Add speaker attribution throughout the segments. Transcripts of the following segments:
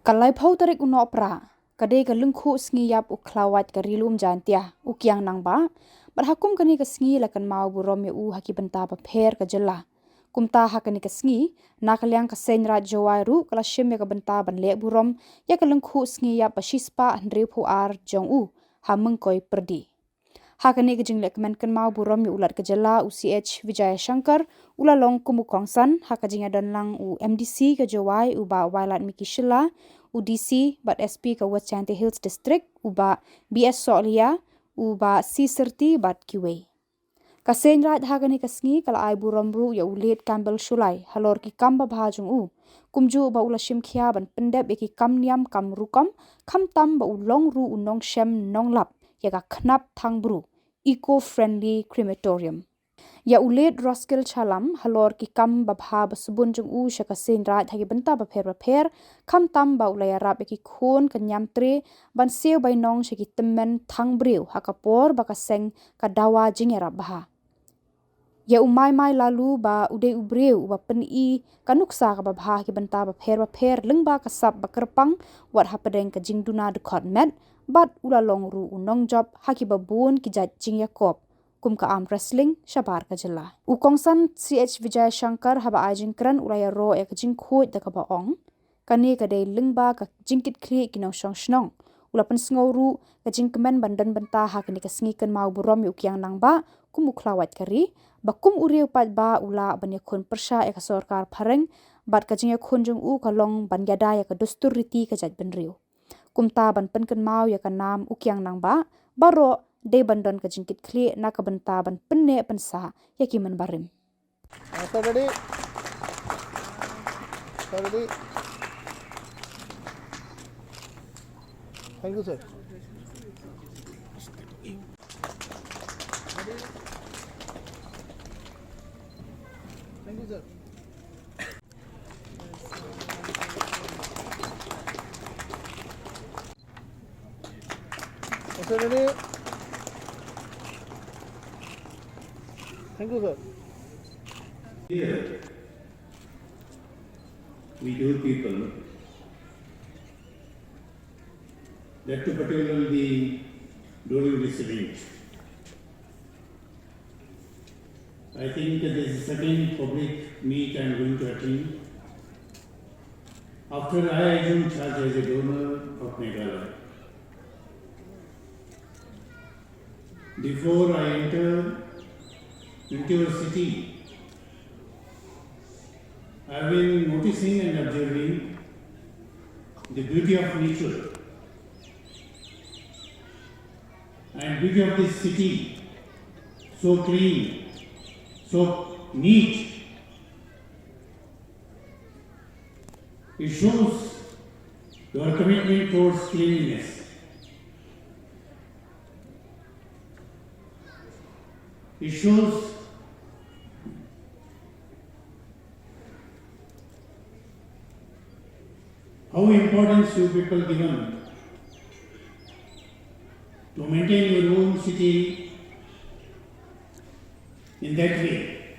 Speaker 1: Kalai phau tarik u Nohprah, kadai ka lyngkhuh sngi yap u khlawait ka Rilum Jaiñtia u Kiang Nangbah, berhakum kani ka sngi la kynmaw burom u haki bynta bapher ka Jylla. Kumta hakani ka sngi, naka liang ka Seiñraij Jowai ru kala shim ya ka bynta ban le burom ya ka lyngkhuh sngi yap bashispa Hnriu phu jong ha Myngkoi Pyrdi. Hakani ka jinglehkmen kynmaw burom ulat ka Jylla u C.H. Vijayashankar ulalong kumukongsan haka jingadanlang u MDC ka Jowai u ba Wailadmiki Shylla u DC bat SP ka West Jaiñtia Hills District u ba BS Solia u ba C.Syrti bat QA. Ka Seiñraij hakani ka sngi kala ai burom ru ya ulet Kambel Shullai halor ki kam babhajung kumju ba ula shim khia ban pendep ki kam niam kam rukam kham tam ba ulong ru unong shem nong lap ya ka Khnap Thangbru eco-friendly crematorium. Ya ulet roskil chalam halor ki kam babha basubun jung shaka Seiñraij hagi bynta bapher kham tam ba ulaya rap ki khon kanyam tre ban seu bai nong shaki temmen Thangbru hakapor baka seng ka dawa jingera baha. Ya umai lalu ba ude ubreu ba peni kanuksa ka babha ki bynta bapher lengba kasap bakerpang wat hapadeng ka jingduna dekot met bat ulalong ru unong job haki babun ki Jingiakhun kumka arm wrestling shabar ka Jylla. Ukongsan C.H. Vijayashankar haba ajingkran ulaya ro ek jingkhoi da ka baong kane ka dei lengba ka jingkit khri kinong shnong ulapan sngoru ka jinglehkmen bandan banta hakani ka sngi kynmaw burom yu Kiang Nangbah kumu khlawait kari bakum uriu pat ba ula banyakhun persha ek sarkar phareng bat ka Jingiakhun jong kalong ban Iada Iaka Dustur riti ka Jaitbynriew. Kumta ban pen kynmaw ya ka nam u Kiang Nangbah baro de bandon ka jingkit khli naka bynta ban penne pensa ya ki man barim.
Speaker 2: Ready? Thank you, sir. Thank you, sir. Okay, ready? Thank you, sir.
Speaker 3: Here, we do people that to particularly during this event. I think that this is the second public meet I am going to attend after I assumed charge as a donor of Meghalaya. Before I enter into your city, I have been noticing and observing the beauty of nature and beauty of this city, so clean, so neat. It shows your commitment towards cleanliness. It shows how importance you people given to maintain your own city in that way.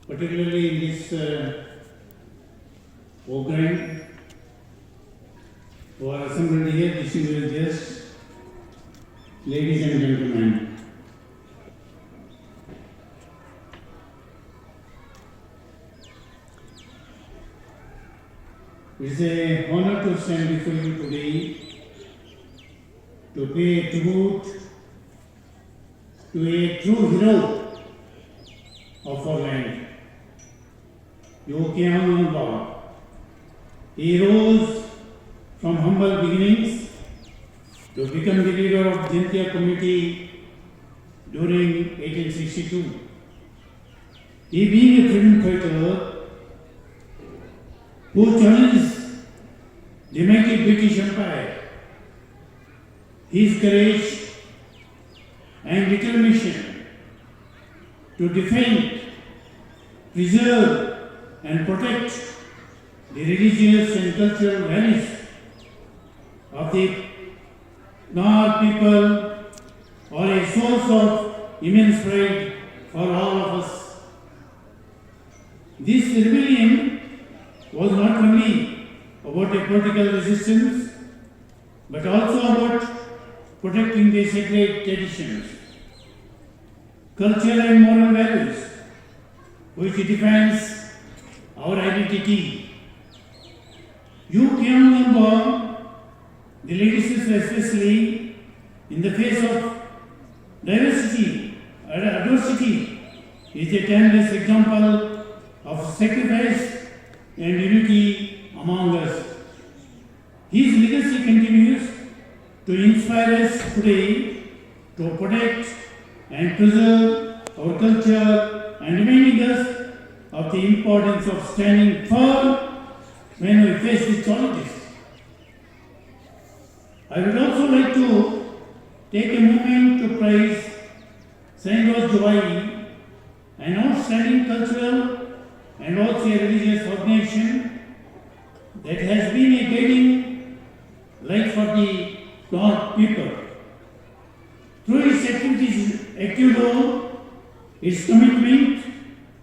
Speaker 3: Particularly in this program, who are assembled here, distinguished guests, ladies and gentlemen. It is an honor to stand before you today to pay tribute to a true hero of our land, Kiang Nangbah. He rose from humble beginnings to become the leader of Jaiñtia community during 1862. He being a freedom fighter who challenged the mighty British Empire, his courage and determination to defend, preserve and protect the religious and cultural values of the North people are a source of immense pride for all of us. This rebellion was not only about a political resistance, but also about protecting the sacred traditions, culture and moral values, which defines our identity. You, Kiang Nangbah, the leadership especially in the face of diversity and adversity, is a timeless example of sacrifice and unity among us. His legacy continues to inspire us today to protect and preserve our culture and reminding us of the importance of standing firm when we face these challenges. I would also like to take a moment to praise Seiñraij Jowai, an outstanding cultural and also a religious organization that has been a guiding light for the Khnap people. Through its activities, active role, its commitment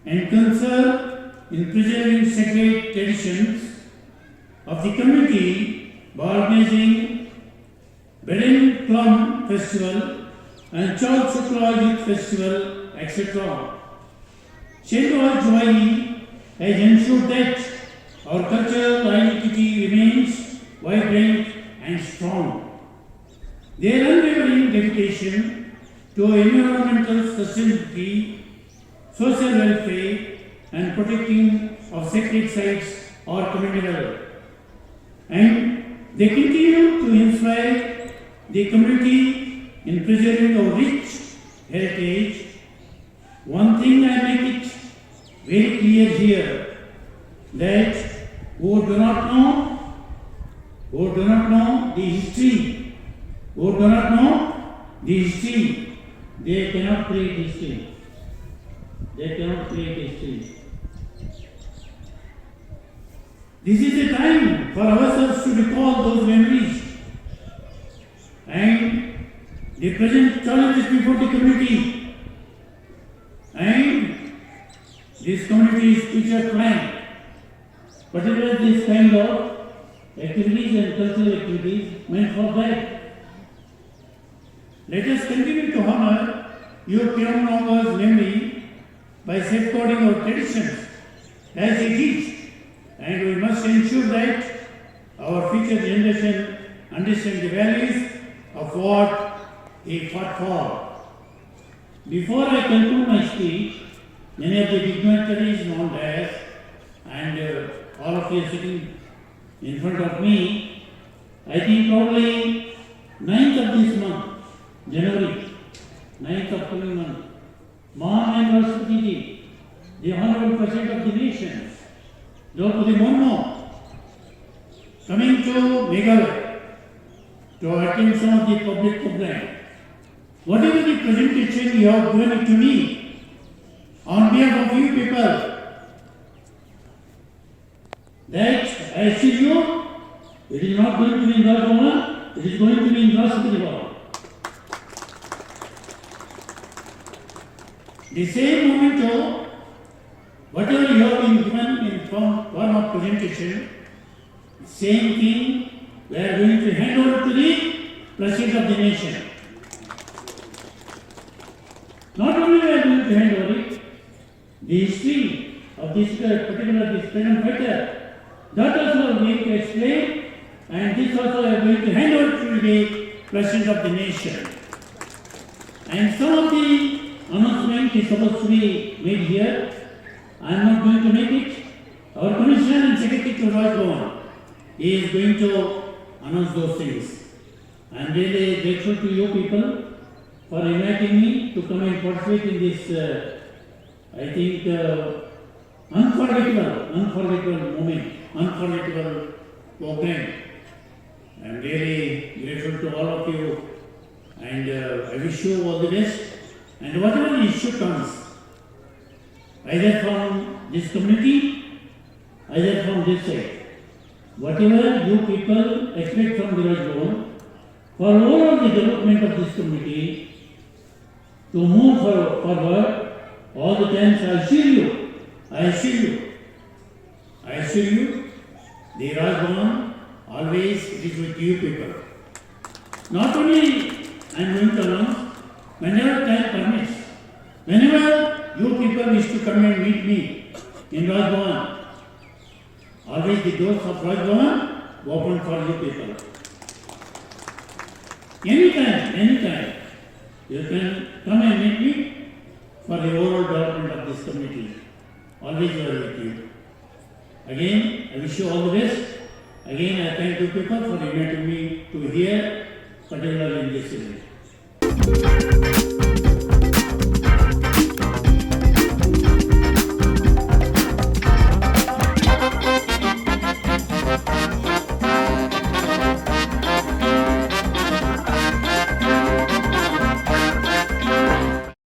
Speaker 3: and concern in preserving sacred traditions of the community by organizing Beren Plum Festival and Child Shukla Youth Festival, etc. Seiñraij Jowai has ensured that our cultural identity remains vibrant and strong. Their unwavering dedication to environmental sustainability, social welfare, and protecting of sacred sites are commendable. And they continue to inspire the community in preserving our rich heritage. One thing I make it very clear here, that who do not know the history, they cannot create history. This is a time for ourselves to recall those memories and the present challenges before the community and this community's future plan. Particularly this kind of activities and cultural activities meant for that. Let us continue to honor your Kiang Nangbah's memory by safeguarding our traditions as it is, and we must ensure that our future generation understand the values of what he fought for. Before I conclude my speech, many of the dignitaries known as and all of you sitting in front of me, I think probably 9th of this month, January, 9th of coming month, Mahan and Rashtrapati, the Honorable President of the nation, Draupadi Murmu, coming to Meghalaya to attend some of the public program. Whatever the presentation you have given it to me, on behalf of you people, that I assure you, it is not going to be in Raj Bhavan, it is going to be in Rashtrapati Bhavan. The same memento, whatever you have been given in form of presentation, same thing we are going to hand over to the President of the nation. Not only we are going to hand over it, the history of this particular freedom fighter, that also we are going to explain, and this also we are going to hand over to the President of the nation. And some of the announcement is supposed to be made here. I am not going to make it. Our Commissioner and Secretary to Raj Bhavan is going to announce those things. I am really grateful to you people for inviting me to come and participate in this, I think, unforgettable moment, unforgettable program. I am really grateful to all of you, and I wish you all the best. And whatever issue comes, either from this community, either from this side, whatever you people expect from the Raj Bhavan, for overall the development of this community, to move forward, all the times I assure you, assure you, the Rajbhavan always is with you people. Not only I am going to announce, whenever time permits, whenever you people wish to come and meet me in Rajbhavan, always the doors of Rajbhavan open for you people. Anytime, you can come and meet me for the overall development of this community. Always we are with you. Again, I wish you all the best. Again, I thank you people for inviting me to here, particularly in this event.